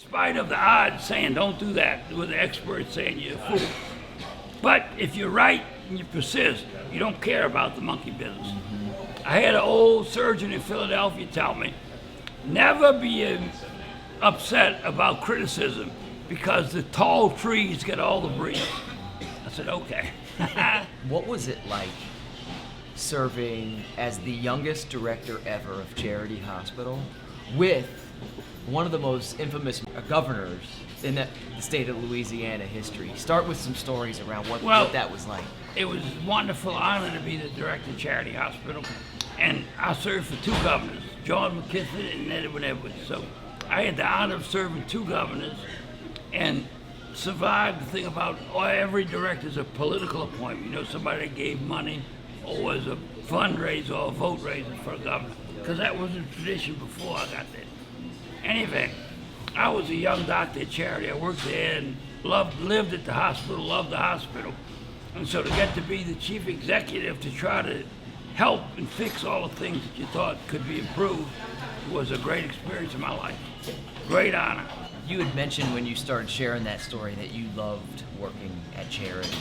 spite of the odds saying don't do that, with the experts saying you're a fool. But if you're right and you persist, you don't care about the monkey business. I had an old surgeon in Philadelphia tell me, never be upset about criticism because the tall trees get all the breeze. I said, okay. What was it like serving as the youngest director ever of Charity Hospital with one of the most infamous governors in the state of Louisiana history? Start with some stories around what that was like. It was a wonderful honor to be the director of Charity Hospital, and I served for two governors, John McKittrick and Edwin Edwards. So I had the honor of serving two governors and survived the thing about every director is a political appointment. You know, somebody that gave money or was a fundraiser or a vote raiser for a governor, because that was a tradition before I got there. Anyway, I was a young doctor at Charity. I worked there and lived at the hospital, loved the hospital. And so to get to be the chief executive to try to help and fix all the things that you thought could be improved was a great experience in my life. Great honor. You had mentioned when you started sharing that story that you loved working at Charity.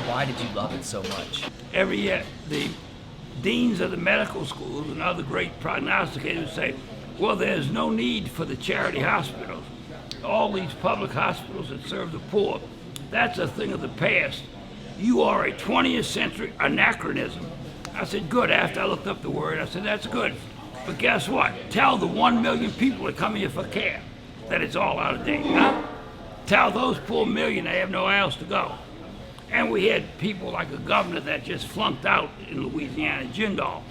Why did you love it so much? Every year, the deans of the medical schools and other great prognosticators say, well, there's no need for the charity hospitals. All these public hospitals that serve the poor, that's a thing of the past. You are a 20th century anachronism. I said, good. After I looked up the word, I said, that's good. But guess what? Tell the 1 million people that come here for care that it's all out of date. Huh? Tell those poor million they have nowhere else to go. And we had people like a governor that just flunked out in Louisiana, Jindal,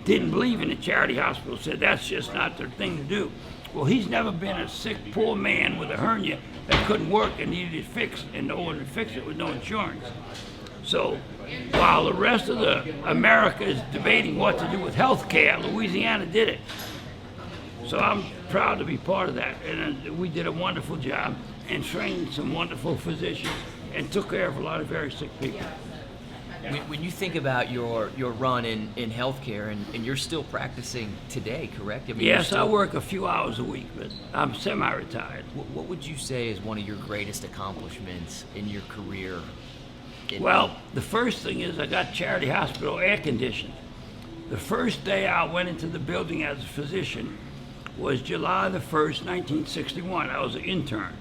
didn't believe in the charity hospital, said that's just not their thing to do. Well, he's never been a sick, poor man with a hernia that couldn't work and needed it fixed, and no one to fix it with no insurance. So while the rest of America is debating what to do with health care, Louisiana did it. So I'm proud to be part of that. And we did a wonderful job and trained some wonderful physicians and took care of a lot of very sick people. When you think about your run in healthcare, and you're still practicing today, correct? I mean, yes, I work a few hours a week, but I'm semi-retired. What would you say is one of your greatest accomplishments in your career? Well, the first thing is I got Charity Hospital air conditioned. The first day I went into the building as a physician was July the 1st, 1961. I was an intern.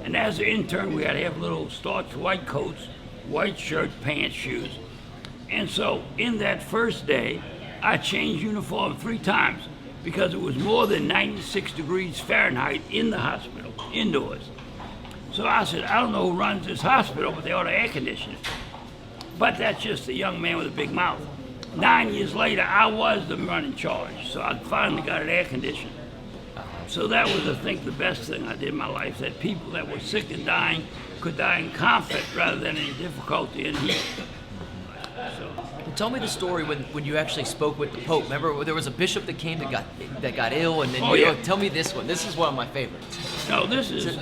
And as an intern, we had to have little starched white coats, white shirt, pants, shoes. And so in that first day, I changed uniform 3 times because it was more than 96 degrees Fahrenheit in the hospital, indoors. So I said, I don't know who runs this hospital, but they ought to air condition it. But that's just a young man with a big mouth. 9 years later, I was the man in charge, so I finally got it air conditioned. So that was, I think, the best thing I did in my life, that people that were sick and dying could die in comfort rather than in difficulty and heat. So. Tell me the story when you actually spoke with the Pope. Remember, there was a bishop that came that got ill, and then tell me this one. This is one of my favorites. No, this is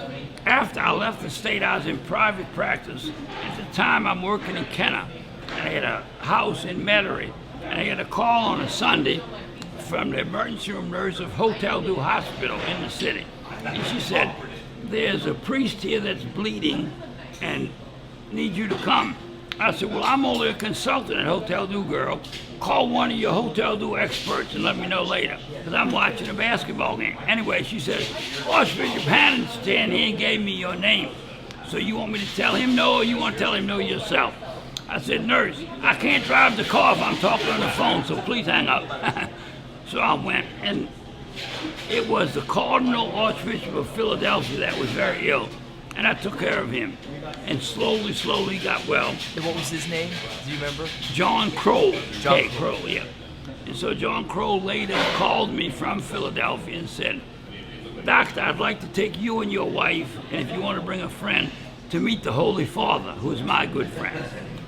after I left the state. I was in private practice. At the time, I'm working in Kenner, and I had a house in Metairie, and I had a call on a Sunday from the emergency room nurse of Hotel du Hospital in the city, and she said, "There's a priest here that's bleeding, and need you to come." I said, well, I'm only a consultant at Hotel Du, girl. Call one of your Hotel Du experts and let me know later, because I'm watching a basketball game. Anyway, she said, Archbishop Hannon's standing here and gave me your name. So you want me to tell him no, or you want to tell him no yourself? I said, nurse, I can't drive the car if I'm talking on the phone, so please hang up. So I went, and it was the Cardinal Archbishop of Philadelphia that was very ill. And I took care of him, and slowly got well. And what was his name? Do you remember? John Kroll. John Kroll, yeah. And so John Kroll later called me from Philadelphia and said, Doctor, I'd like to take you and your wife, and if you want to bring a friend, to meet the Holy Father, who is my good friend.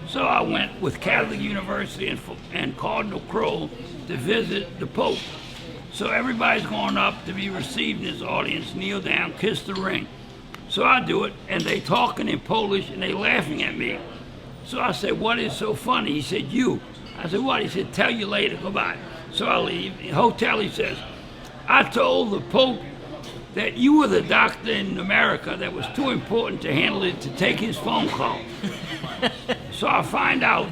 So I went with Catholic University and Cardinal Kroll to visit the Pope. So everybody's going up to be received in his audience, kneel down, kiss the ring. So I do it, and they talking in Polish, and they laughing at me. So I said, what is so funny? He said, you. I said, what? He said, tell you later, goodbye. So I leave. In the hotel, he says, I told the Pope that you were the doctor in America that was too important to handle it to take his phone call. So I find out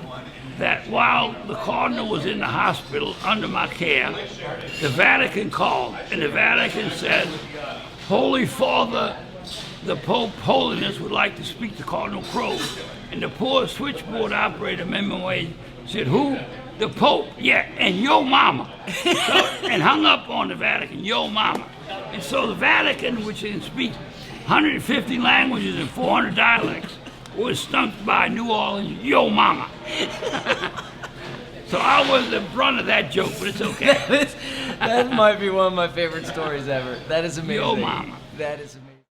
that while the Cardinal was in the hospital under my care, the Vatican called, and the Vatican said, Holy Father, the Pope Holiness would like to speak to Cardinal Crowe. And the poor switchboard operator, Memon Wade, said, who? The Pope, yeah, and yo mama. So, and hung up on the Vatican, yo mama. And so the Vatican, which can speak 150 languages and 400 dialects, was stumped by New Orleans, yo mama. So I was the brunt of that joke, but it's okay. That might be one of my favorite stories ever. That is amazing. Yo mama. That is amazing.